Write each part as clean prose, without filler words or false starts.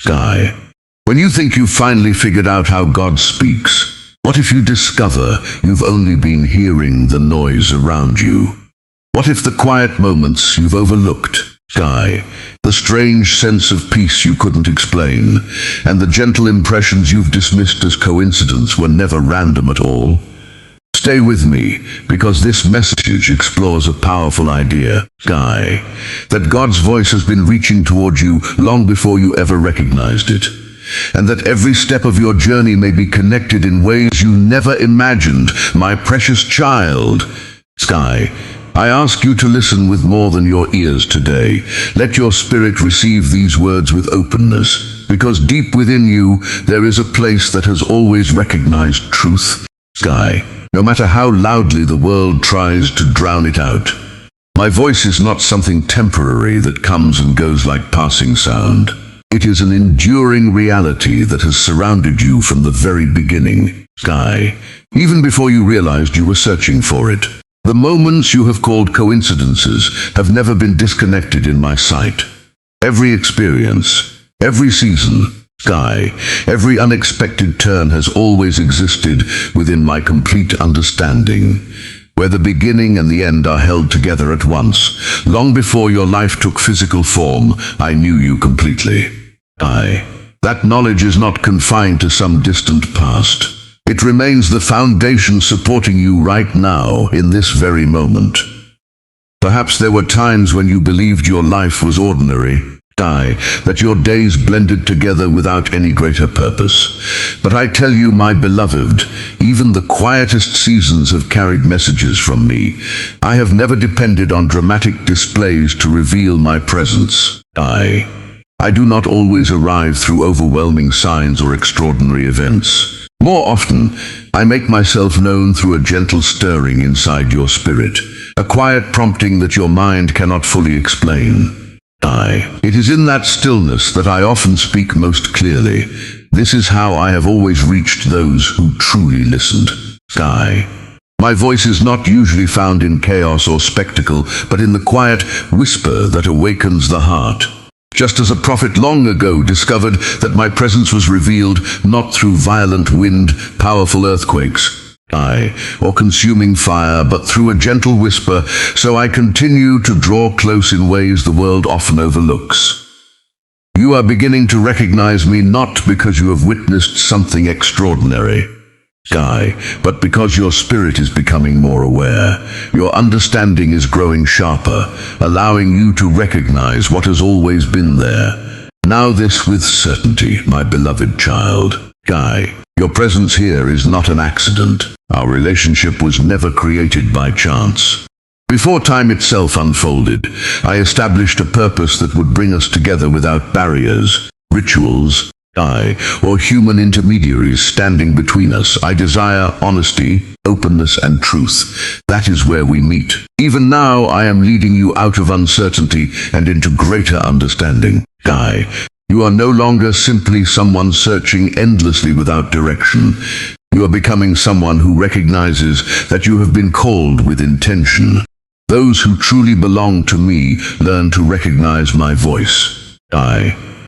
Sky. When you think you've finally figured out how God speaks, what if you discover you've only been hearing the noise around you? What if the quiet moments you've overlooked, Sky, the strange sense of peace you couldn't explain, and the gentle impressions you've dismissed as coincidence were never random at all? Stay with me, because this message explores a powerful idea, Sky, that God's voice has been reaching toward you long before you ever recognized it, and that every step of your journey may be connected in ways you never imagined. My precious child, Sky, I ask you to listen with more than your ears today. Let your spirit receive these words with openness, because deep within you there is a place that has always recognized truth, Sky, no matter how loudly the world tries to drown it out. My voice is not something temporary that comes and goes like passing sound. It is an enduring reality that has surrounded you from the very beginning, Sky, even before you realized you were searching for it. The moments you have called coincidences have never been disconnected in my sight. Every experience, every season, Sky, every unexpected turn has always existed within my complete understanding, where the beginning and the end are held together at once. Long before your life took physical form, I knew you completely. That knowledge is not confined to some distant past. It remains the foundation supporting you right now, in this very moment. Perhaps there were times when you believed your life was ordinary, that your days blended together without any greater purpose. But I tell you, my beloved, even the quietest seasons have carried messages from me. I have never depended on dramatic displays to reveal my presence. I do not always arrive through overwhelming signs or extraordinary events. More often, I make myself known through a gentle stirring inside your spirit, a quiet prompting that your mind cannot fully explain. It is in that stillness that I often speak most clearly. This is how I have always reached those who truly listened. Sky. My voice is not usually found in chaos or spectacle, but in the quiet whisper that awakens the heart. Just as a prophet long ago discovered that my presence was revealed not through violent wind, powerful earthquakes, or consuming fire, but through a gentle whisper, so I continue to draw close in ways the world often overlooks. You are beginning to recognize me not because you have witnessed something extraordinary, Sky, but because your spirit is becoming more aware. Your understanding is growing sharper, allowing you to recognize what has always been there. Know this with certainty, my beloved child. Sky, your presence here is not an accident. Our relationship was never created by chance. Before time itself unfolded, I established a purpose that would bring us together without barriers, rituals, or human intermediaries standing between us. I desire honesty, openness, and truth. That is where we meet. Even now, I am leading you out of uncertainty and into greater understanding. You are no longer simply someone searching endlessly without direction. You are becoming someone who recognizes that you have been called with intention. Those who truly belong to me learn to recognize my voice.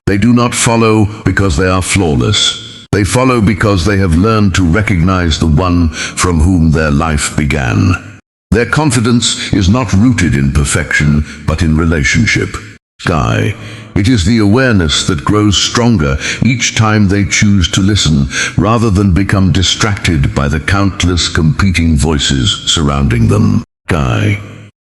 They do not follow because they are flawless. They follow because they have learned to recognize the one from whom their life began. Their confidence is not rooted in perfection, but in relationship. It is the awareness that grows stronger each time they choose to listen, rather than become distracted by the countless competing voices surrounding them.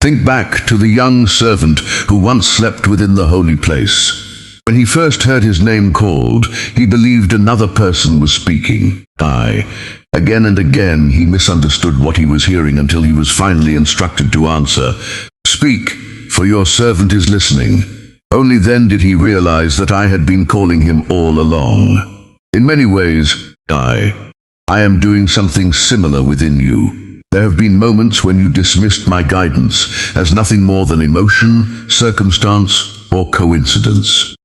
Think back to the young servant who once slept within the holy place. When he first heard his name called, he believed another person was speaking. Again and again he misunderstood what he was hearing until he was finally instructed to answer, "Speak, for your servant is listening." Only then did he realize that I had been calling him all along. In many ways, I am doing something similar within you. There have been moments when you dismissed my guidance as nothing more than emotion, circumstance, or coincidence.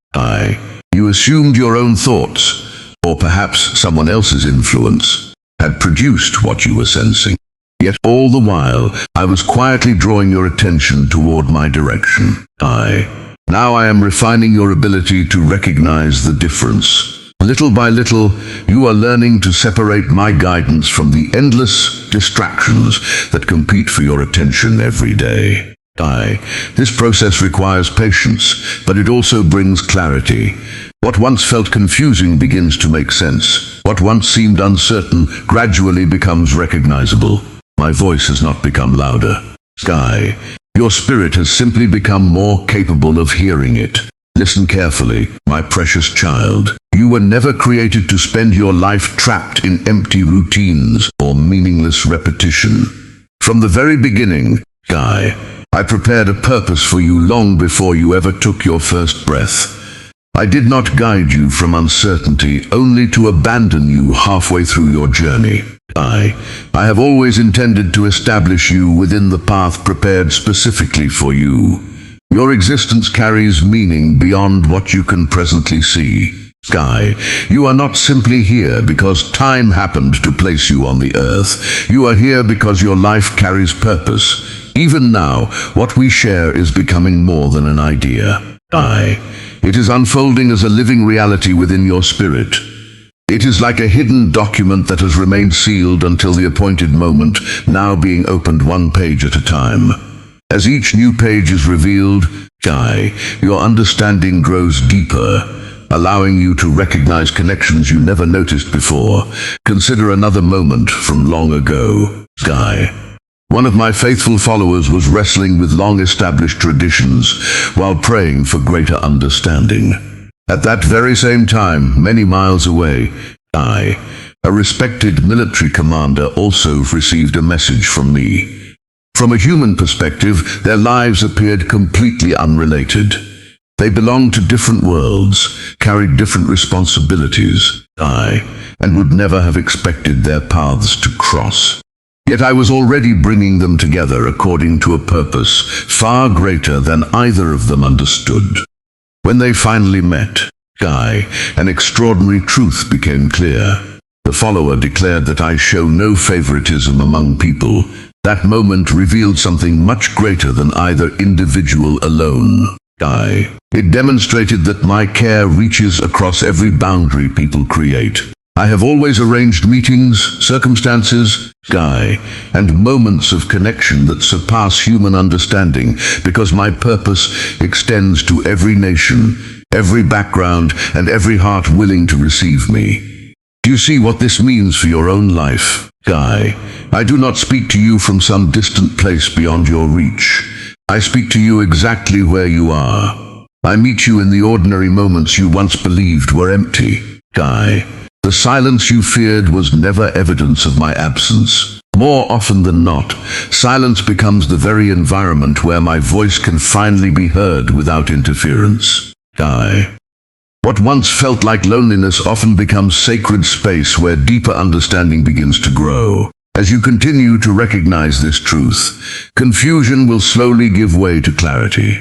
You assumed your own thoughts, or perhaps someone else's influence, had produced what you were sensing. Yet all the while, I was quietly drawing your attention toward my direction. Now I am refining your ability to recognize the difference. Little by little, you are learning to separate my guidance from the endless distractions that compete for your attention every day. This process requires patience, but it also brings clarity. What once felt confusing begins to make sense. What once seemed uncertain gradually becomes recognizable. My voice has not become louder. Sky, your spirit has simply become more capable of hearing it. Listen carefully, my precious child. You were never created to spend your life trapped in empty routines or meaningless repetition. From the very beginning, Sky, I prepared a purpose for you long before you ever took your first breath. I did not guide you from uncertainty, only to abandon you halfway through your journey. I have always intended to establish you within the path prepared specifically for you. Your existence carries meaning beyond what you can presently see. Sky, you are not simply here because time happened to place you on the earth. You are here because your life carries purpose. Even now, what we share is becoming more than an idea. It is unfolding as a living reality within your spirit. It is like a hidden document that has remained sealed until the appointed moment, now being opened one page at a time. As each new page is revealed, your understanding grows deeper, allowing you to recognize connections you never noticed before. Consider another moment from long ago. One of my faithful followers was wrestling with long-established traditions while praying for greater understanding. At that very same time, many miles away, a respected military commander also received a message from me. From a human perspective, their lives appeared completely unrelated. They belonged to different worlds, carried different responsibilities, and would never have expected their paths to cross. Yet I was already bringing them together according to a purpose far greater than either of them understood. When they finally met, an extraordinary truth became clear. The follower declared that I show no favoritism among people. That moment revealed something much greater than either individual alone. It demonstrated that my care reaches across every boundary people create. I have always arranged meetings, circumstances, and moments of connection that surpass human understanding because my purpose extends to every nation, every background, and every heart willing to receive me. Do you see what this means for your own life? I do not speak to you from some distant place beyond your reach. I speak to you exactly where you are. I meet you in the ordinary moments you once believed were empty. The silence you feared was never evidence of my absence. More often than not, silence becomes the very environment where my voice can finally be heard without interference. What once felt like loneliness often becomes sacred space where deeper understanding begins to grow. As you continue to recognize this truth, confusion will slowly give way to clarity.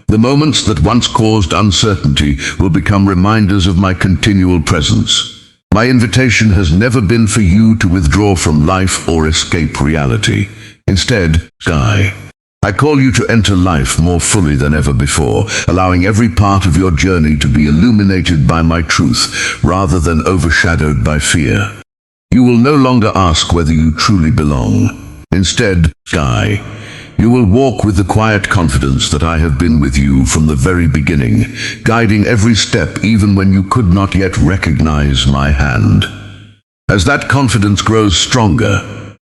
The moments that once caused uncertainty will become reminders of my continual presence. My invitation has never been for you to withdraw from life or escape reality. Instead, I call you to enter life more fully than ever before, allowing every part of your journey to be illuminated by my truth rather than overshadowed by fear. You will no longer ask whether you truly belong. Instead, you will walk with the quiet confidence that I have been with you from the very beginning, guiding every step even when you could not yet recognize my hand. As that confidence grows stronger,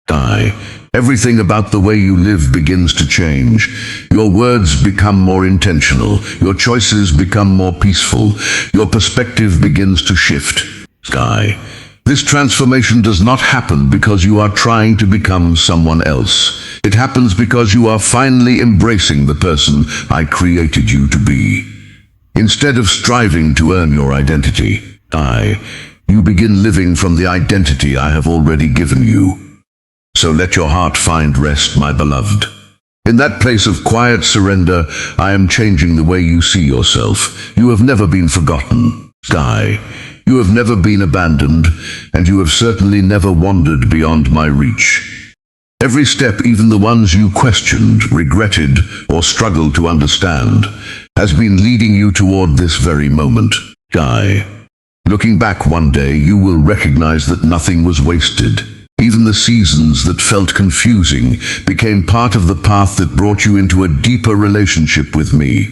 everything about the way you live begins to change. Your words become more intentional, your choices become more peaceful, your perspective begins to shift. This transformation does not happen because you are trying to become someone else. It happens because you are finally embracing the person I created you to be. Instead of striving to earn your identity, you begin living from the identity I have already given you. So let your heart find rest, my beloved. In that place of quiet surrender, I am changing the way you see yourself. You have never been forgotten, You have never been abandoned, and you have certainly never wandered beyond my reach. Every step, even the ones you questioned, regretted, or struggled to understand, has been leading you toward this very moment. Guy. Looking back one day, you will recognize that nothing was wasted. Even the seasons that felt confusing became part of the path that brought you into a deeper relationship with me.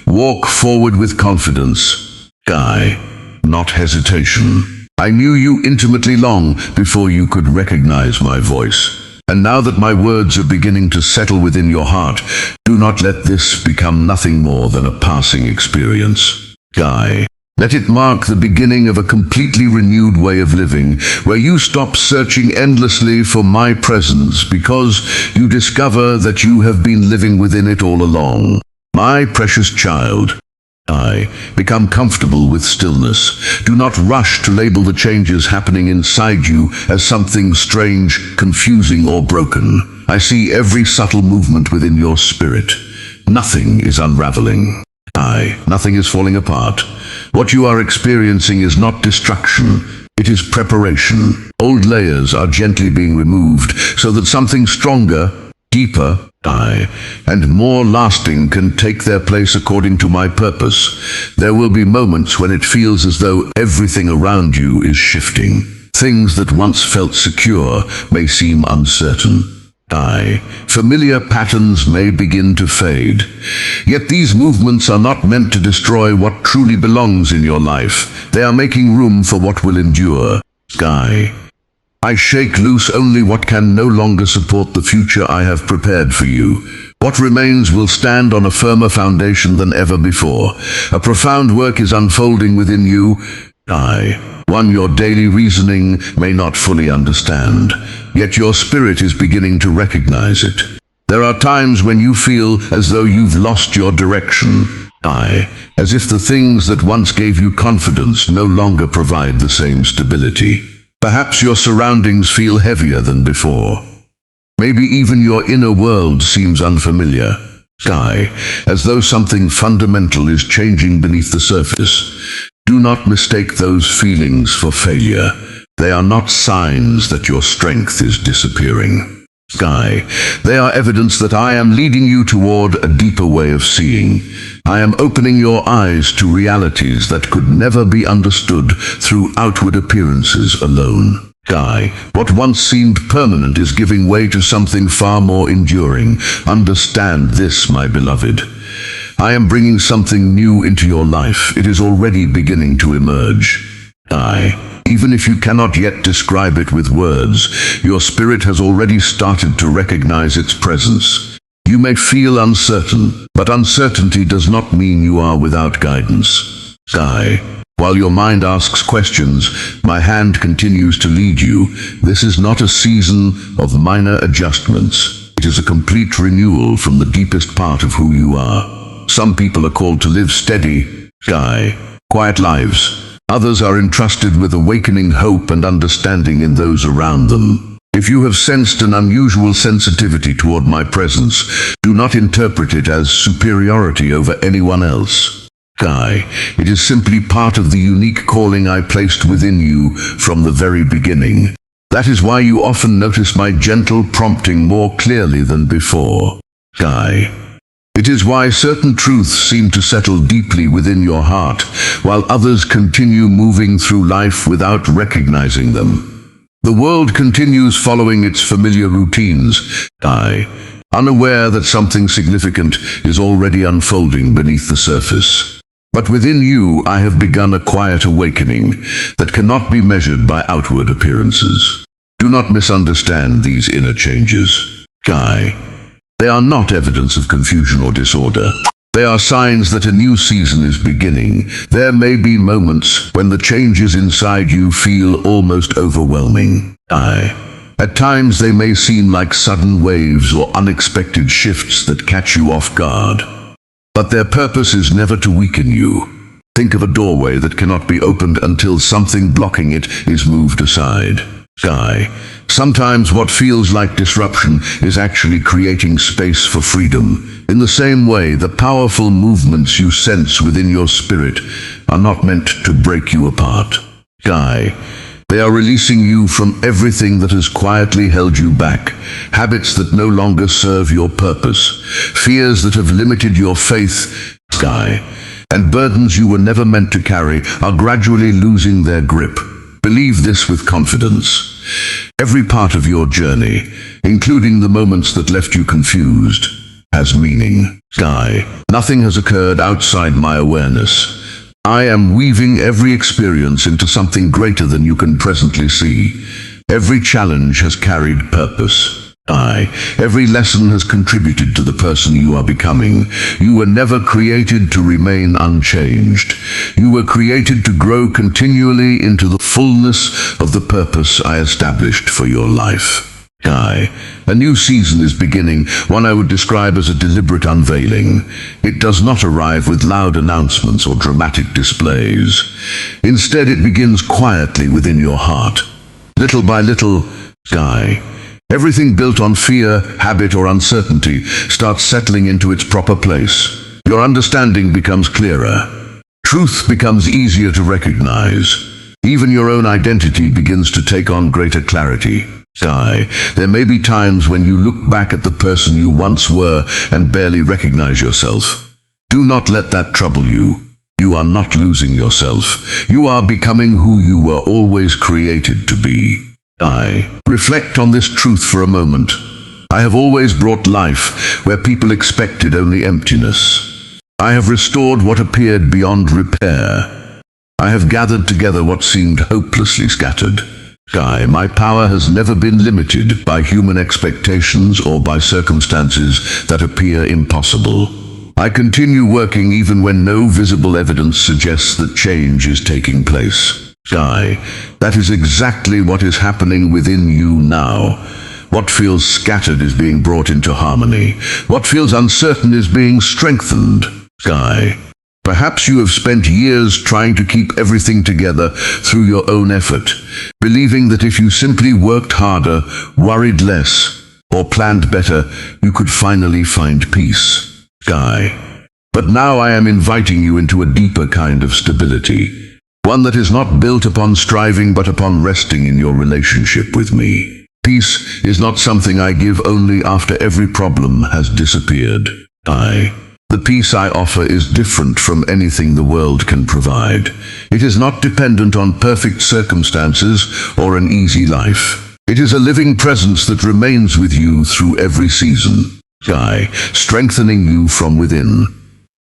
Walk forward with confidence. Guy. Not hesitation. I knew you intimately long before you could recognize my voice. And now that my words are beginning to settle within your heart, do not let this become nothing more than a passing experience. Guy. Let it mark the beginning of a completely renewed way of living, where you stop searching endlessly for my presence because you discover that you have been living within it all along. My precious child, become comfortable with stillness. Do not rush to label the changes happening inside you as something strange, confusing, or broken. I see every subtle movement within your spirit. Nothing is unraveling. Nothing is falling apart. What you are experiencing is not destruction. It is preparation. Old layers are gently being removed so that something stronger, deeper, and more lasting can take their place according to my purpose. There will be moments when it feels as though everything around you is shifting. Things that once felt secure may seem uncertain. Familiar patterns may begin to fade. Yet these movements are not meant to destroy what truly belongs in your life. They are making room for what will endure. I shake loose only what can no longer support the future I have prepared for you. What remains will stand on a firmer foundation than ever before. A profound work is unfolding within you. One your daily reasoning may not fully understand, yet your spirit is beginning to recognize it. There are times when you feel as though you've lost your direction. As if the things that once gave you confidence no longer provide the same stability. Perhaps your surroundings feel heavier than before. Maybe even your inner world seems unfamiliar. As though something fundamental is changing beneath the surface. Do not mistake those feelings for failure. They are not signs that your strength is disappearing. They are evidence that I am leading you toward a deeper way of seeing. I am opening your eyes to realities that could never be understood through outward appearances alone. What once seemed permanent is giving way to something far more enduring. Understand this, my beloved. I am bringing something new into your life. It is already beginning to emerge. Even if you cannot yet describe it with words, your spirit has already started to recognize its presence. You may feel uncertain, but uncertainty does not mean you are without guidance. While your mind asks questions, my hand continues to lead you. This is not a season of minor adjustments. It is a complete renewal from the deepest part of who you are. Some people are called to live steady, quiet lives. Others are entrusted with awakening hope and understanding in those around them. If you have sensed an unusual sensitivity toward my presence, do not interpret it as superiority over anyone else. It is simply part of the unique calling I placed within you from the very beginning. That is why you often notice my gentle prompting more clearly than before. It is why certain truths seem to settle deeply within your heart, while others continue moving through life without recognizing them. The world continues following its familiar routines, unaware that something significant is already unfolding beneath the surface. But within you I have begun a quiet awakening that cannot be measured by outward appearances. Do not misunderstand these inner changes. They are not evidence of confusion or disorder. They are signs that a new season is beginning. There may be moments when the changes inside you feel almost overwhelming. At times they may seem like sudden waves or unexpected shifts that catch you off guard. But their purpose is never to weaken you. Think of a doorway that cannot be opened until something blocking it is moved aside. Sometimes what feels like disruption is actually creating space for freedom. In the same way, the powerful movements you sense within your spirit are not meant to break you apart. They are releasing you from everything that has quietly held you back, habits that no longer serve your purpose, fears that have limited your faith, Sky. And burdens you were never meant to carry are gradually losing their grip. Believe this with confidence. Every part of your journey, including the moments that left you confused, has meaning. Sky. Nothing has occurred outside my awareness. I am weaving every experience into something greater than you can presently see. Every challenge has carried purpose. Every lesson has contributed to the person you are becoming. You were never created to remain unchanged. You were created to grow continually into the fullness of the purpose I established for your life. A new season is beginning, one I would describe as a deliberate unveiling. It does not arrive with loud announcements or dramatic displays. Instead, it begins quietly within your heart. Little by little, everything built on fear, habit, or uncertainty starts settling into its proper place. Your understanding becomes clearer. Truth becomes easier to recognize. Even your own identity begins to take on greater clarity. There may be times when you look back at the person you once were and barely recognize yourself. Do not let that trouble you. You are not losing yourself. You are becoming who you were always created to be. Reflect on this truth for a moment. I have always brought life where people expected only emptiness. I have restored what appeared beyond repair. I have gathered together what seemed hopelessly scattered. My power has never been limited by human expectations or by circumstances that appear impossible. I continue working even when no visible evidence suggests that change is taking place. That is exactly what is happening within you now. What feels scattered is being brought into harmony. What feels uncertain is being strengthened. Perhaps you have spent years trying to keep everything together through your own effort, believing that if you simply worked harder, worried less, or planned better, you could finally find peace. But now I am inviting you into a deeper kind of stability, one that is not built upon striving but upon resting in your relationship with me. Peace is not something I give only after every problem has disappeared. The peace I offer is different from anything the world can provide. It is not dependent on perfect circumstances or an easy life. It is a living presence that remains with you through every season, strengthening you from within.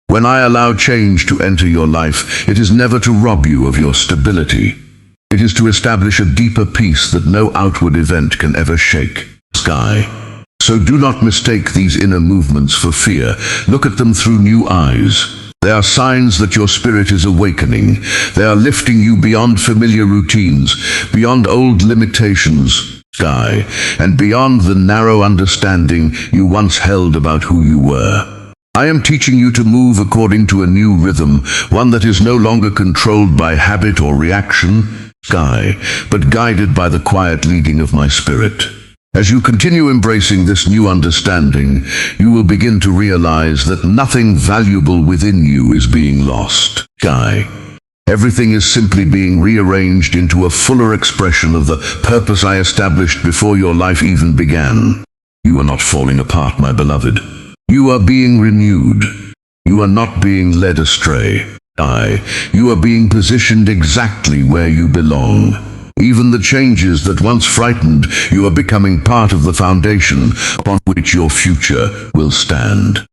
When I allow change to enter your life, it is never to rob you of your stability. It is to establish a deeper peace that no outward event can ever shake. So do not mistake these inner movements for fear. Look at them through new eyes. They are signs that your spirit is awakening. They are lifting you beyond familiar routines, beyond old limitations, and beyond the narrow understanding you once held about who you were. I am teaching you to move according to a new rhythm, one that is no longer controlled by habit or reaction, but guided by the quiet leading of my spirit. As you continue embracing this new understanding, you will begin to realize that nothing valuable within you is being lost. Everything is simply being rearranged into a fuller expression of the purpose I established before your life even began. You are not falling apart, my beloved. You are being renewed. You are not being led astray. You are being positioned exactly where you belong. Even the changes that once frightened you are becoming part of the foundation upon which your future will stand.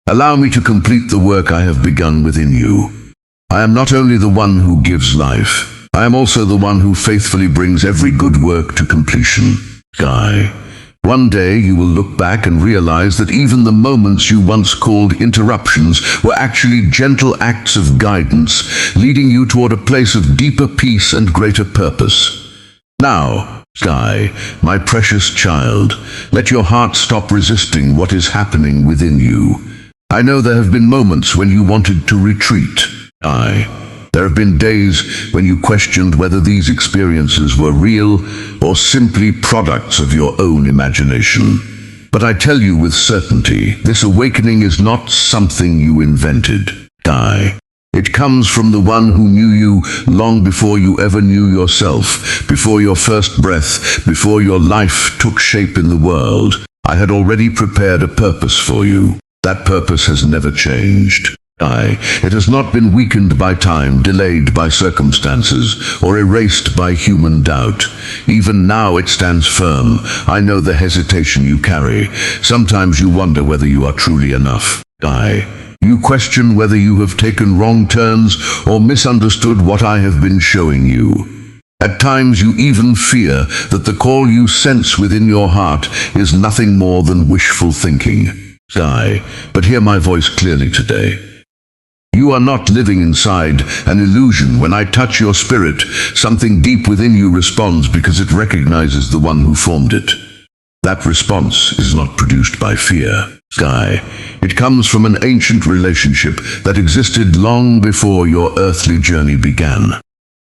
Allow me to complete the work I have begun within you. I am not only the one who gives life, I am also the one who faithfully brings every good work to completion. One day you will look back and realize that even the moments you once called interruptions were actually gentle acts of guidance, leading you toward a place of deeper peace and greater purpose. Now, my precious child, let your heart stop resisting what is happening within you. I know there have been moments when you wanted to retreat. There have been days when you questioned whether these experiences were real or simply products of your own imagination. But I tell you with certainty, this awakening is not something you invented. It comes from the one who knew you long before you ever knew yourself, before your first breath, before your life took shape in the world. I had already prepared a purpose for you. That purpose has never changed. It has not been weakened by time, delayed by circumstances, or erased by human doubt. Even now it stands firm. I know the hesitation you carry. Sometimes you wonder whether you are truly enough. You question whether you have taken wrong turns or misunderstood what I have been showing you. At times you even fear that the call you sense within your heart is nothing more than wishful thinking. But hear my voice clearly today. You are not living inside an illusion. When I touch your spirit, something deep within you responds because it recognizes the one who formed it. That response is not produced by fear. It comes from an ancient relationship that existed long before your earthly journey began.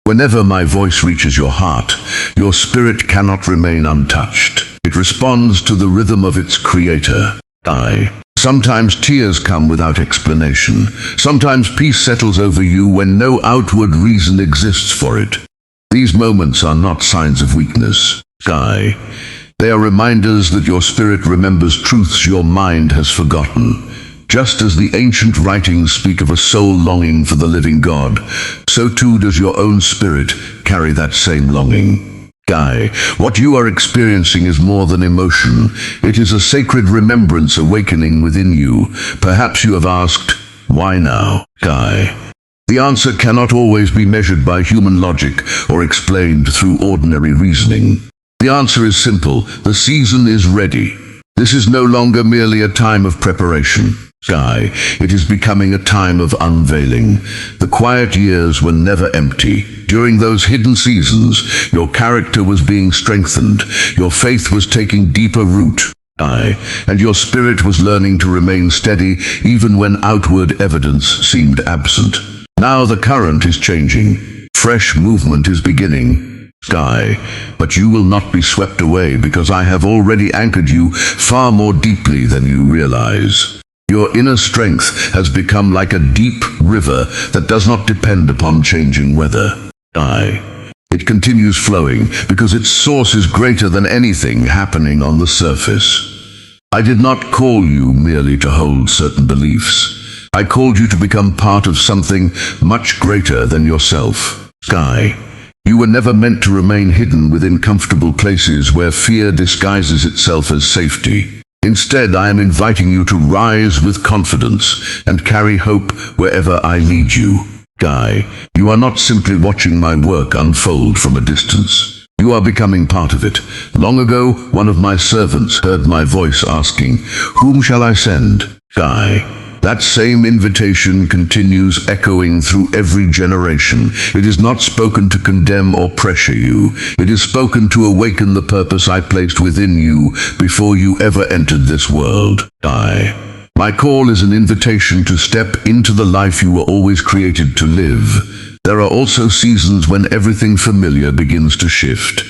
Whenever my voice reaches your heart, your spirit cannot remain untouched. It responds to the rhythm of its creator. Sometimes tears come without explanation. Sometimes peace settles over you when no outward reason exists for it. These moments are not signs of weakness. They are reminders that your spirit remembers truths your mind has forgotten. Just as the ancient writings speak of a soul longing for the living God, so too does your own spirit carry that same longing. What you are experiencing is more than emotion. It is a sacred remembrance awakening within you. Perhaps you have asked, why now? The answer cannot always be measured by human logic or explained through ordinary reasoning. The answer is simple. The season is ready. This is no longer merely a time of preparation. It is becoming a time of unveiling. The quiet years were never empty. During those hidden seasons, your character was being strengthened, your faith was taking deeper root, and your spirit was learning to remain steady even when outward evidence seemed absent. Now the current is changing. Fresh movement is beginning. But you will not be swept away because I have already anchored you far more deeply than you realize. Your inner strength has become like a deep river that does not depend upon changing weather. It continues flowing because its source is greater than anything happening on the surface. I did not call you merely to hold certain beliefs. I called you to become part of something much greater than yourself. You were never meant to remain hidden within comfortable places where fear disguises itself as safety. Instead, I am inviting you to rise with confidence and carry hope wherever I lead you. You are not simply watching my work unfold from a distance. You are becoming part of it. Long ago, one of my servants heard my voice asking, "Whom shall I send?" That same invitation continues echoing through every generation. It is not spoken to condemn or pressure you. It is spoken to awaken the purpose I placed within you before you ever entered this world. My call is an invitation to step into the life you were always created to live. There are also seasons when everything familiar begins to shift.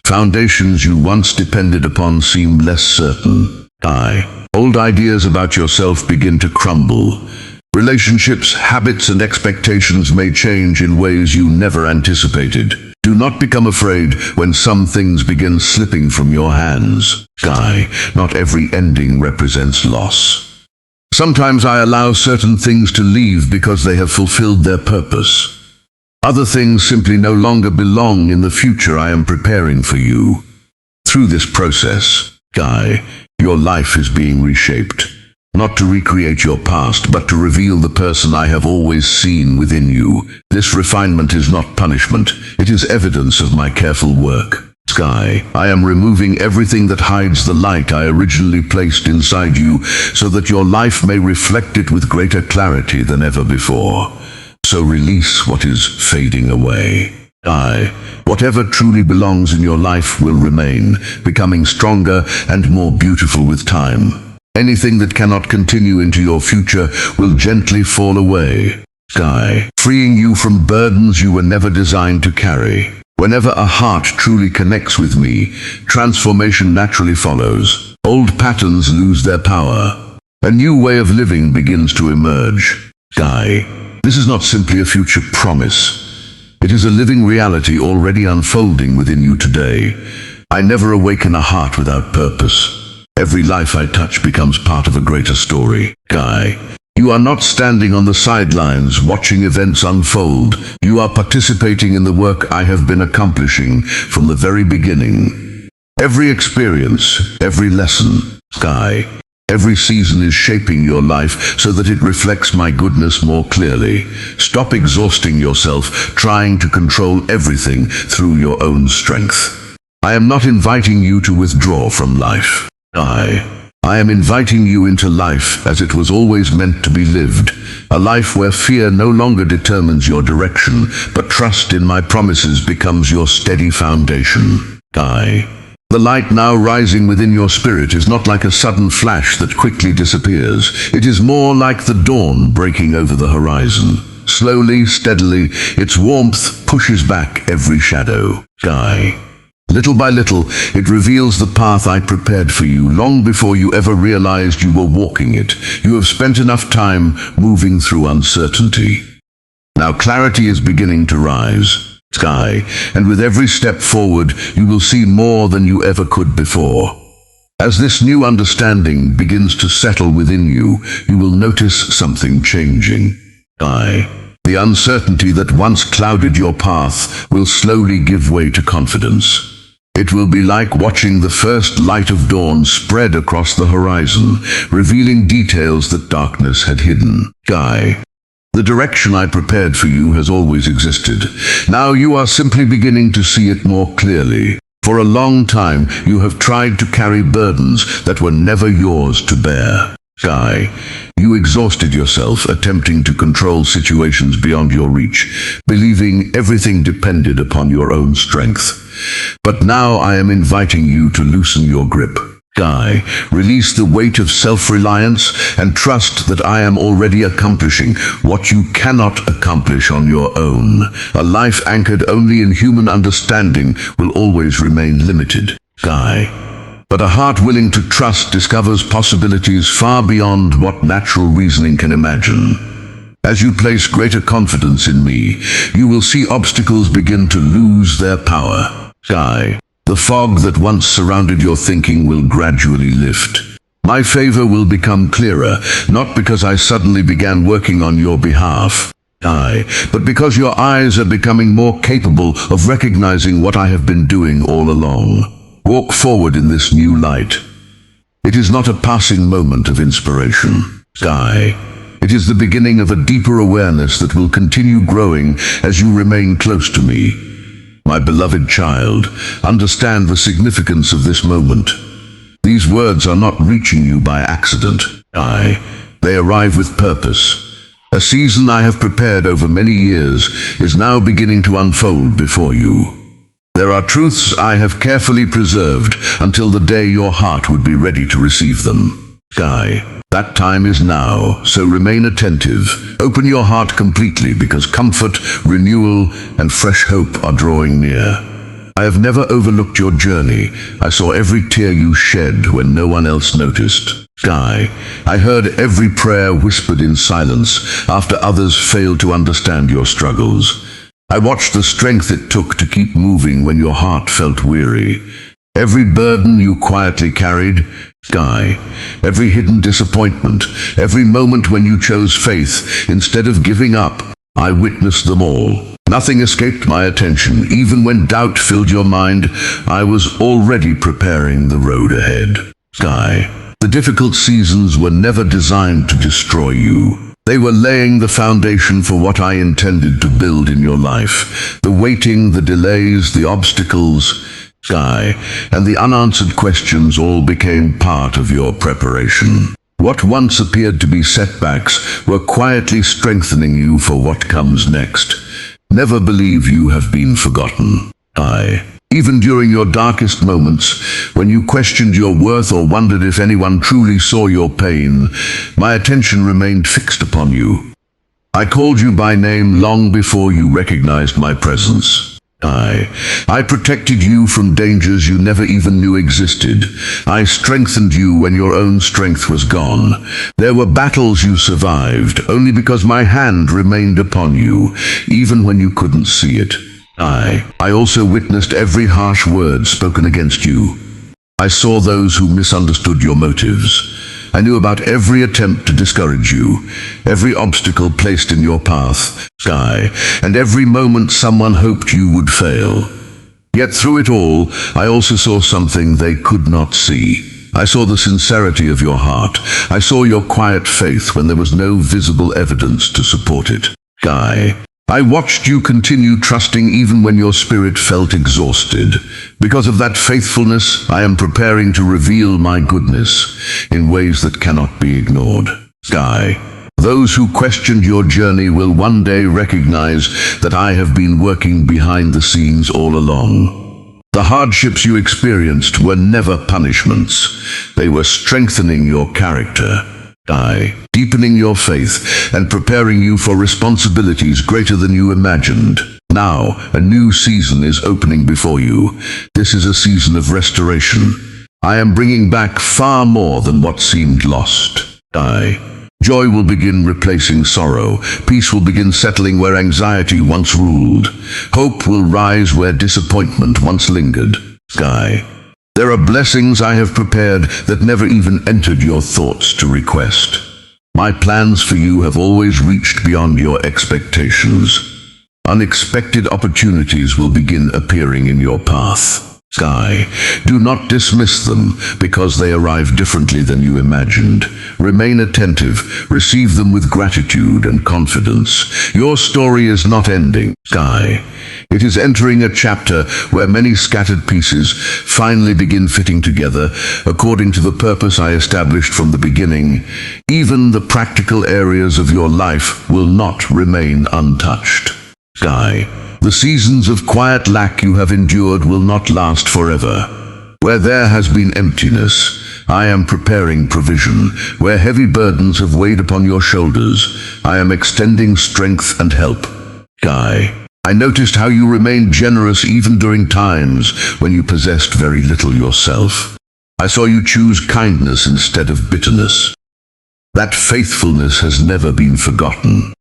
Foundations you once depended upon seem less certain. Old ideas about yourself begin to crumble. Relationships, habits, and expectations may change in ways you never anticipated. Do not become afraid when some things begin slipping from your hands. Not every ending represents loss. Sometimes I allow certain things to leave because they have fulfilled their purpose. Other things simply no longer belong in the future I am preparing for you. Through this process, your life is being reshaped, not to recreate your past, but to reveal the person I have always seen within you. This refinement is not punishment, it is evidence of my careful work. I am removing everything that hides the light I originally placed inside you, so that your life may reflect it with greater clarity than ever before. So release what is fading away. Whatever truly belongs in your life will remain, becoming stronger and more beautiful with time. Anything that cannot continue into your future will gently fall away. Freeing you from burdens you were never designed to carry. Whenever a heart truly connects with me, transformation naturally follows. Old patterns lose their power. A new way of living begins to emerge. This is not simply a future promise. It is a living reality already unfolding within you today. I never awaken a heart without purpose. Every life I touch becomes part of a greater story. Guy. You are not standing on the sidelines watching events unfold. You are participating in the work I have been accomplishing from the very beginning. Every experience, every lesson, Sky, every season is shaping your life so that it reflects my goodness more clearly. Stop exhausting yourself trying to control everything through your own strength. I am not inviting you to withdraw from life. I am inviting you into life as it was always meant to be lived. A life where fear no longer determines your direction, but trust in my promises becomes your steady foundation. The light now rising within your spirit is not like a sudden flash that quickly disappears. It is more like the dawn breaking over the horizon. Slowly, steadily, its warmth pushes back every shadow. Little by little, it reveals the path I prepared for you long before you ever realized you were walking it. You have spent enough time moving through uncertainty. Now clarity is beginning to rise, Sky, and with every step forward, you will see more than you ever could before. As this new understanding begins to settle within you, you will notice something changing. The uncertainty that once clouded your path will slowly give way to confidence. It will be like watching the first light of dawn spread across the horizon, revealing details that darkness had hidden. The direction I prepared for you has always existed. Now you are simply beginning to see it more clearly. For a long time, you have tried to carry burdens that were never yours to bear. You exhausted yourself attempting to control situations beyond your reach, believing everything depended upon your own strength. But now I am inviting you to loosen your grip. Release the weight of self-reliance and trust that I am already accomplishing what you cannot accomplish on your own. A life anchored only in human understanding will always remain limited. But a heart willing to trust discovers possibilities far beyond what natural reasoning can imagine. As you place greater confidence in me, you will see obstacles begin to lose their power. The fog that once surrounded your thinking will gradually lift. My favor will become clearer, not because I suddenly began working on your behalf, but because your eyes are becoming more capable of recognizing what I have been doing all along. Walk forward in this new light. It is not a passing moment of inspiration. It is the beginning of a deeper awareness that will continue growing as you remain close to me. My beloved child, understand the significance of this moment. These words are not reaching you by accident. They arrive with purpose. A season I have prepared over many years is now beginning to unfold before you. There are truths I have carefully preserved until the day your heart would be ready to receive them. That time is now, so remain attentive. Open your heart completely because comfort, renewal, and fresh hope are drawing near. I have never overlooked your journey. I saw every tear you shed when no one else noticed. I heard every prayer whispered in silence after others failed to understand your struggles. I watched the strength it took to keep moving when your heart felt weary. Every burden you quietly carried, every hidden disappointment, every moment when you chose faith instead of giving up, I witnessed them all. Nothing escaped my attention. Even when doubt filled your mind, I was already preparing the road ahead. The difficult seasons were never designed to destroy you. They were laying the foundation for what I intended to build in your life. The waiting, the delays, the obstacles, and the unanswered questions all became part of your preparation. What once appeared to be setbacks were quietly strengthening you for what comes next. Never believe you have been forgotten. Even during your darkest moments, when you questioned your worth or wondered if anyone truly saw your pain, my attention remained fixed upon you. I called you by name long before you recognized my presence. I protected you from dangers you never even knew existed. I strengthened you when your own strength was gone. There were battles you survived only because my hand remained upon you, even when you couldn't see it. I also witnessed every harsh word spoken against you. I saw those who misunderstood your motives. I knew about every attempt to discourage you, every obstacle placed in your path, Sky, and every moment someone hoped you would fail. Yet through it all, I also saw something they could not see. I saw the sincerity of your heart. I saw your quiet faith when there was no visible evidence to support it. Sky, I watched you continue trusting even when your spirit felt exhausted. Because of that faithfulness, I am preparing to reveal my goodness in ways that cannot be ignored. Sky, those who questioned your journey will one day recognize that I have been working behind the scenes all along. The hardships you experienced were never punishments. They were strengthening your character. Deepening your faith and preparing you for responsibilities greater than you imagined. Now, a new season is opening before you. This is a season of restoration. I am bringing back far more than what seemed lost. Joy will begin replacing sorrow. Peace will begin settling where anxiety once ruled. Hope will rise where disappointment once lingered. There are blessings I have prepared that never even entered your thoughts to request. My plans for you have always reached beyond your expectations. Unexpected opportunities will begin appearing in your path. Do not dismiss them because they arrive differently than you imagined. Remain attentive, receive them with gratitude and confidence. Your story is not ending. It is entering a chapter where many scattered pieces finally begin fitting together according to the purpose I established from the beginning. Even the practical areas of your life will not remain untouched. The seasons of quiet lack you have endured will not last forever. Where there has been emptiness, I am preparing provision. Where heavy burdens have weighed upon your shoulders, I am extending strength and help. I noticed how you remained generous even during times when you possessed very little yourself. I saw you choose kindness instead of bitterness. That faithfulness has never been forgotten.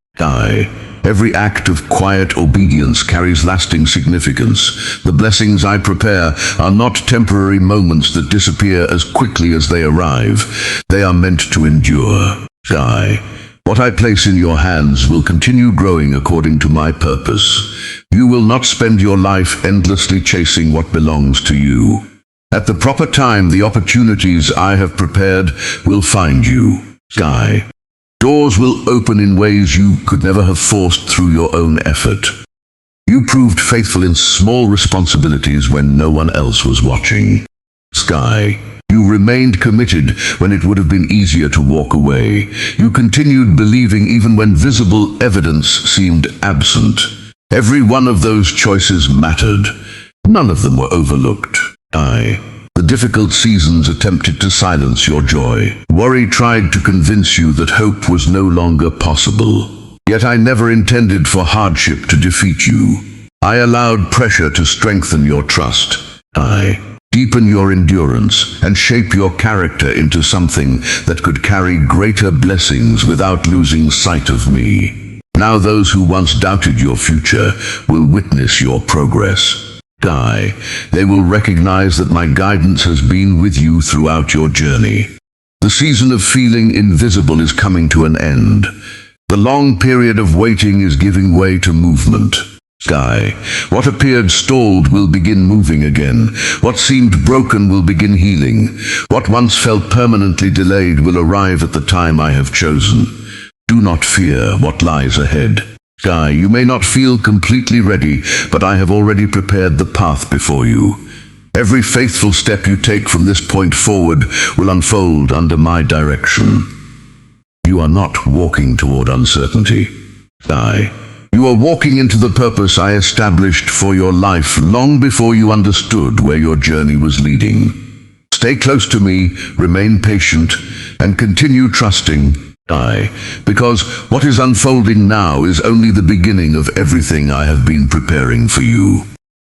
Every act of quiet obedience carries lasting significance. The blessings I prepare are not temporary moments that disappear as quickly as they arrive. They are meant to endure. What I place in your hands will continue growing according to my purpose. You will not spend your life endlessly chasing what belongs to you. At the proper time, the opportunities I have prepared will find you. Doors will open in ways you could never have forced through your own effort. You proved faithful in small responsibilities when no one else was watching. You remained committed when it would have been easier to walk away. You continued believing even when visible evidence seemed absent. Every one of those choices mattered. None of them were overlooked. The difficult seasons attempted to silence your joy. Worry tried to convince you that hope was no longer possible. Yet I never intended for hardship to defeat you. I allowed pressure to strengthen your trust. Deepen your endurance and shape your character into something that could carry greater blessings without losing sight of me. Now those who once doubted your future will witness your progress. They will recognize that my guidance has been with you throughout your journey. The season of feeling invisible is coming to an end. The long period of waiting is giving way to movement. What appeared stalled will begin moving again. What seemed broken will begin healing. What once felt permanently delayed will arrive at the time I have chosen. Do not fear what lies ahead. You may not feel completely ready, but I have already prepared the path before you. Every faithful step you take from this point forward will unfold under my direction. You are not walking toward uncertainty. You are walking into the purpose I established for your life long before you understood where your journey was leading. Stay close to me, remain patient, and continue trusting. Because what is unfolding now is only the beginning of everything I have been preparing for you.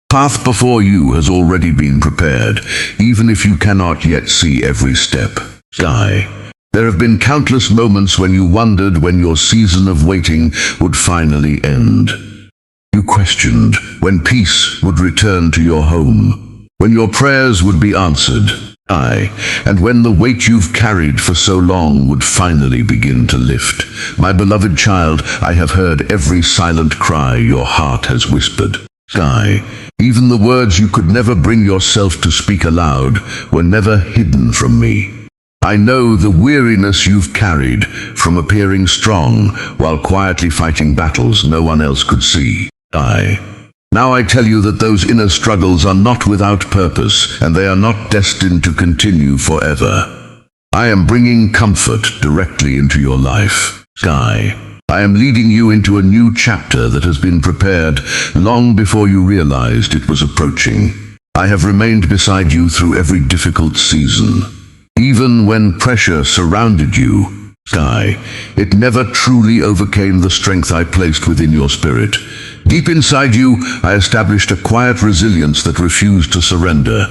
Path before you has already been prepared, even if you cannot yet see every step. There have been countless moments when you wondered when your season of waiting would finally end. You questioned when peace would return to your home, when your prayers would be answered. Aye, and when the weight you've carried for so long would finally begin to lift. My beloved child, I have heard every silent cry your heart has whispered. Sky, even the words you could never bring yourself to speak aloud were never hidden from me. I know the weariness you've carried from appearing strong while quietly fighting battles no one else could see. Now I tell you that those inner struggles are not without purpose, and they are not destined to continue forever. I am bringing comfort directly into your life. Sky, I am leading you into a new chapter that has been prepared long before you realized it was approaching. I have remained beside you through every difficult season. Even when pressure surrounded you, Sky, it never truly overcame the strength I placed within your spirit. Deep inside you, I established a quiet resilience that refused to surrender,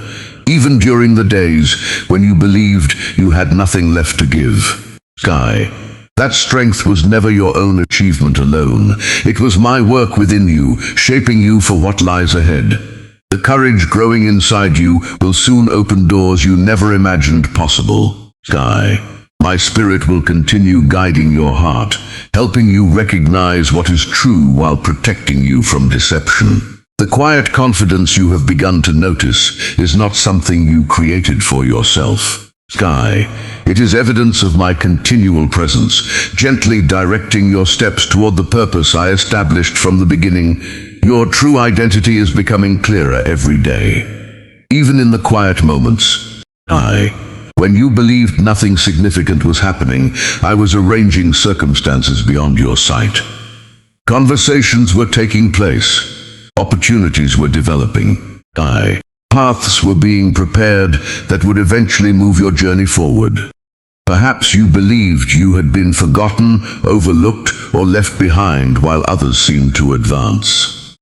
even during the days when you believed you had nothing left to give. Sky, that strength was never your own achievement alone. It was my work within you, shaping you for what lies ahead. The courage growing inside you will soon open doors you never imagined possible. Sky, my spirit will continue guiding your heart, helping you recognize what is true while protecting you from deception. The quiet confidence you have begun to notice is not something you created for yourself. Sky, it is evidence of my continual presence, gently directing your steps toward the purpose I established from the beginning. Your true identity is becoming clearer every day. Even in the quiet moments, when you believed nothing significant was happening, I was arranging circumstances beyond your sight. Conversations were taking place. Opportunities were developing. Paths were being prepared that would eventually move your journey forward. Perhaps you believed you had been forgotten, overlooked, or left behind while others seemed to advance.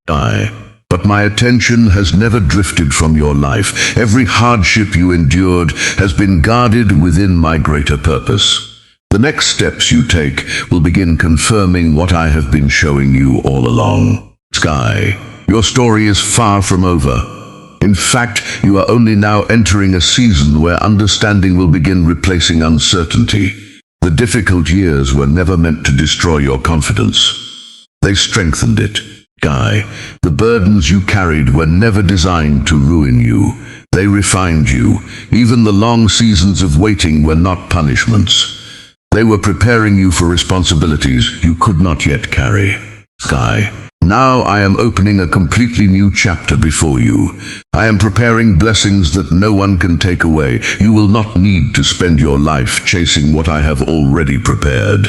But my attention has never drifted from your life. Every hardship you endured has been guarded within my greater purpose. The next steps you take will begin confirming what I have been showing you all along. Sky, your story is far from over. In fact, you are only now entering a season where understanding will begin replacing uncertainty. The difficult years were never meant to destroy your confidence. They strengthened it. The burdens you carried were never designed to ruin you. They refined you. Even the long seasons of waiting were not punishments. They were preparing you for responsibilities you could not yet carry. Now I am opening a completely new chapter before you. I am preparing blessings that no one can take away. You will not need to spend your life chasing what I have already prepared.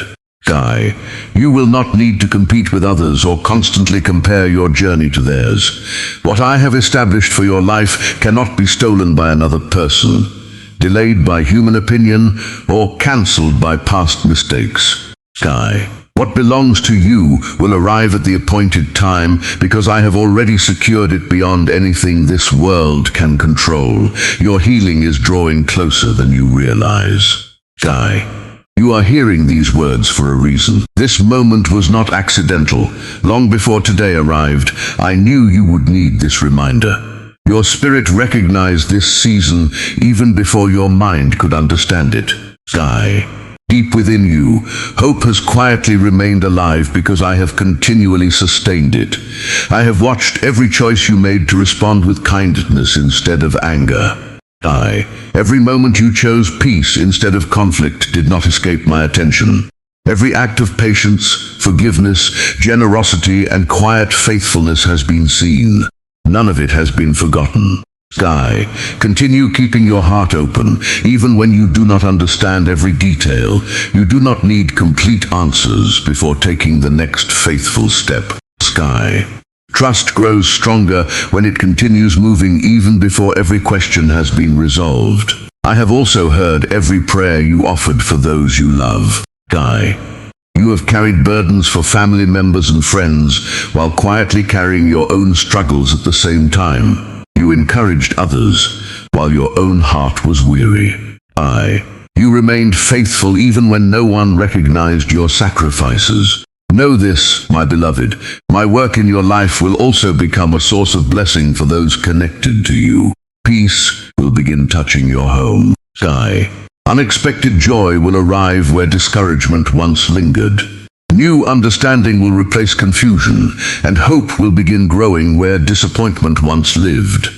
You will not need to compete with others or constantly compare your journey to theirs. What I have established for your life cannot be stolen by another person, delayed by human opinion, or cancelled by past mistakes. What belongs to you will arrive at the appointed time because I have already secured it beyond anything this world can control. Your healing is drawing closer than you realize. You are hearing these words for a reason. This moment was not accidental. Long before today arrived, I knew you would need this reminder. Your spirit recognized this season even before your mind could understand it. Deep within you, hope has quietly remained alive because I have continually sustained it. I have watched every choice you made to respond with kindness instead of anger. Every moment you chose peace instead of conflict did not escape my attention. Every act of patience, forgiveness, generosity, and quiet faithfulness has been seen. None of it has been forgotten. Continue keeping your heart open, even when you do not understand every detail. You do not need complete answers before taking the next faithful step. Trust grows stronger when it continues moving even before every question has been resolved. I have also heard every prayer you offered for those you love. You have carried burdens for family members and friends while quietly carrying your own struggles at the same time. You encouraged others while your own heart was weary. You remained faithful even when no one recognized your sacrifices. Know this, my beloved, my work in your life will also become a source of blessing for those connected to you. Peace, will begin touching your home. Sky. Unexpected joy will arrive where discouragement once lingered. New understanding will replace confusion, and hope will begin growing where disappointment once lived.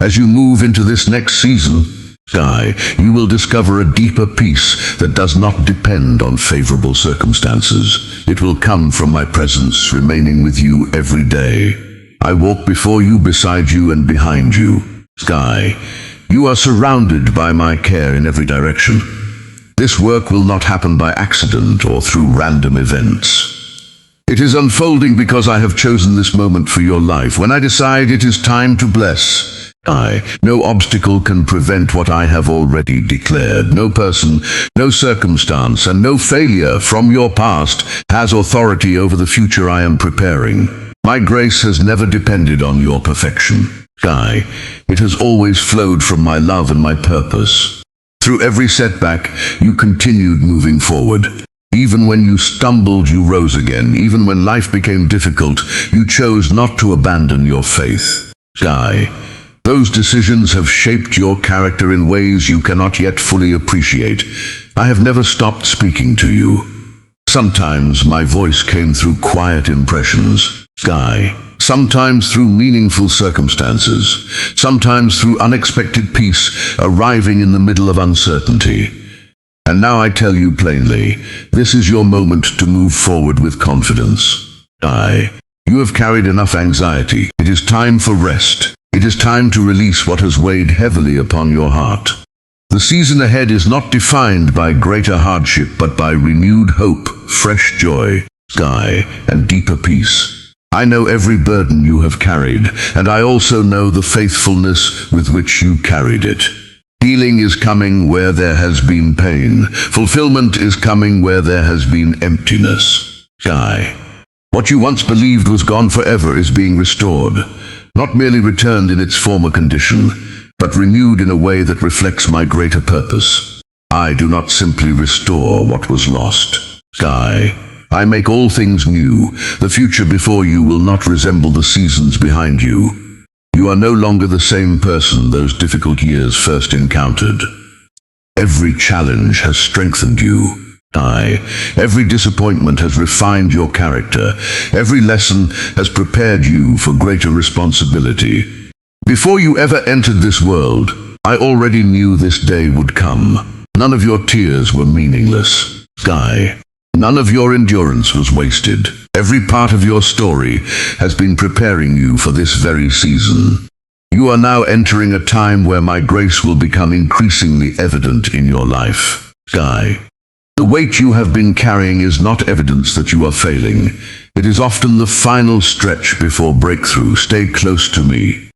As you move into this next season, Sky, you will discover a deeper peace that does not depend on favorable circumstances. It will come from my presence remaining with you every day. I walk before you, beside you, and behind you. Sky, you are surrounded by my care in every direction. This work will not happen by accident or through random events. It is unfolding because I have chosen this moment for your life. When I decide it is time to bless, no obstacle can prevent what I have already declared. No person, no circumstance, and no failure from your past has authority over the future I am preparing. My grace has never depended on your perfection. Sky, it has always flowed from my love and my purpose. Through every setback, you continued moving forward. Even when you stumbled, you rose again. Even when life became difficult, you chose not to abandon your faith. Sky, those decisions have shaped your character in ways you cannot yet fully appreciate. I have never stopped speaking to you. Sometimes my voice came through quiet impressions, Sky. Sometimes through meaningful circumstances. Sometimes through unexpected peace arriving in the middle of uncertainty. And now I tell you plainly, this is your moment to move forward with confidence. You have carried enough anxiety. It is time for rest. It is time to release what has weighed heavily upon your heart. The season ahead is not defined by greater hardship, but by renewed hope, fresh joy, Sky, and deeper peace. I know every burden you have carried, and I also know the faithfulness with which you carried it. Healing is coming where there has been pain. Fulfillment is coming where there has been emptiness. Sky, what you once believed was gone forever is being restored. Not merely returned in its former condition, but renewed in a way that reflects my greater purpose. I do not simply restore what was lost. Sky, I make all things new. The future before you will not resemble the seasons behind you. You are no longer the same person those difficult years first encountered. Every challenge has strengthened you. Every disappointment has refined your character. Every lesson has prepared you for greater responsibility. Before you ever entered this world, I already knew this day would come. None of your tears were meaningless, Sky. None of your endurance was wasted. Every part of your story has been preparing you for this very season. You are now entering a time where my grace will become increasingly evident in your life, Sky. The weight you have been carrying is not evidence that you are failing. It is often the final stretch before breakthrough. Stay close to me.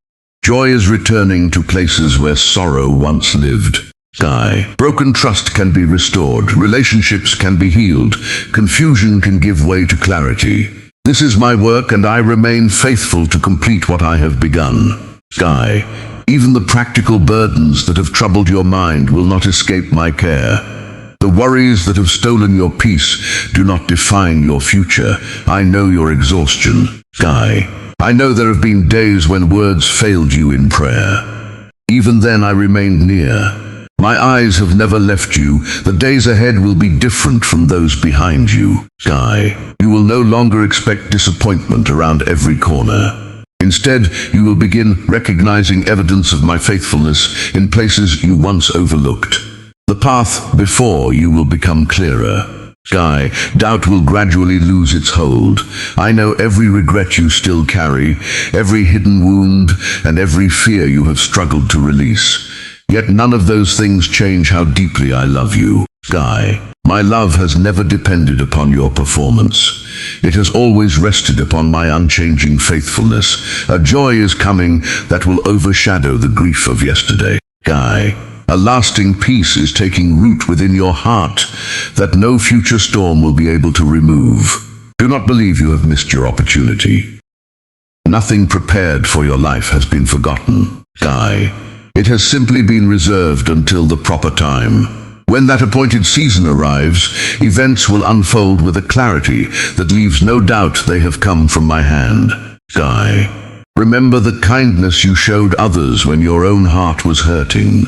Joy is returning to places where sorrow once lived. Sky. Broken trust can be restored. Relationships can be healed. Confusion can give way to clarity. This is my work, and I remain faithful to complete what I have begun. Sky. Even the practical burdens that have troubled your mind will not escape my care. The worries that have stolen your peace do not define your future. I know your exhaustion, Sky. I know there have been days when words failed you in prayer. Even then I remained near. My eyes have never left you. The days ahead will be different from those behind you, Sky. You will no longer expect disappointment around every corner. Instead, you will begin recognizing evidence of my faithfulness in places you once overlooked. The path before you will become clearer. Sky, doubt will gradually lose its hold. I know every regret you still carry, every hidden wound, and every fear you have struggled to release. Yet none of those things change how deeply I love you, Sky. My love has never depended upon your performance. It has always rested upon my unchanging faithfulness. A joy is coming that will overshadow the grief of yesterday, Sky. A lasting peace is taking root within your heart that no future storm will be able to remove. Do not believe you have missed your opportunity. Nothing prepared for your life has been forgotten, Sky. It has simply been reserved until the proper time. When that appointed season arrives, events will unfold with a clarity that leaves no doubt they have come from my hand, Sky. Remember the kindness you showed others when your own heart was hurting.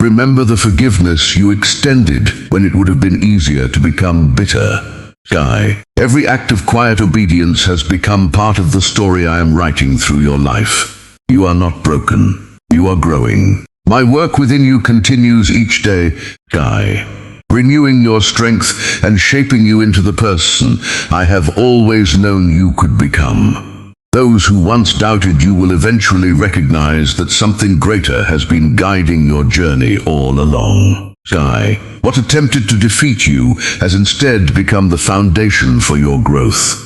Remember the forgiveness you extended when it would have been easier to become bitter. Sky, every act of quiet obedience has become part of the story I am writing through your life. You are not broken. You are growing. My work within you continues each day, Sky, renewing your strength and shaping you into the person I have always known you could become. Those who once doubted you will eventually recognize that something greater has been guiding your journey all along. Sky, what attempted to defeat you has instead become the foundation for your growth.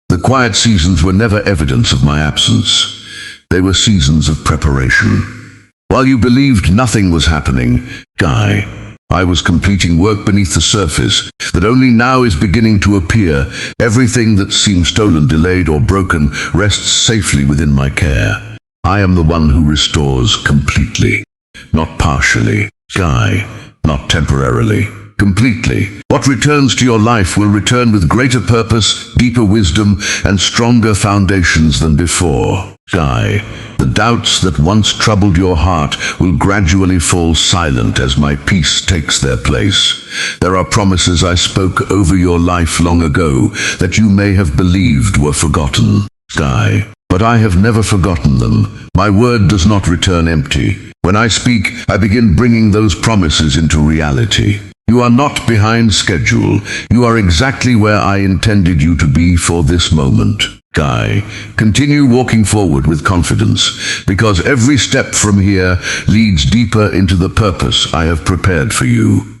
The quiet seasons were never evidence of my absence. They were seasons of preparation. While you believed nothing was happening, Sky, I was completing work beneath the surface that only now is beginning to appear. Everything that seemed stolen, delayed, or broken rests safely within my care. I am the one who restores completely, not partially. Sky, not temporarily, completely. What returns to your life will return with greater purpose, deeper wisdom, and stronger foundations than before. Sky, the doubts that once troubled your heart will gradually fall silent as my peace takes their place. There are promises I spoke over your life long ago that you may have believed were forgotten. Sky, but I have never forgotten them. My word does not return empty. When I speak, I begin bringing those promises into reality. You are not behind schedule. You are exactly where I intended you to be for this moment. Sky, continue walking forward with confidence, because every step from here leads deeper into the purpose I have prepared for you.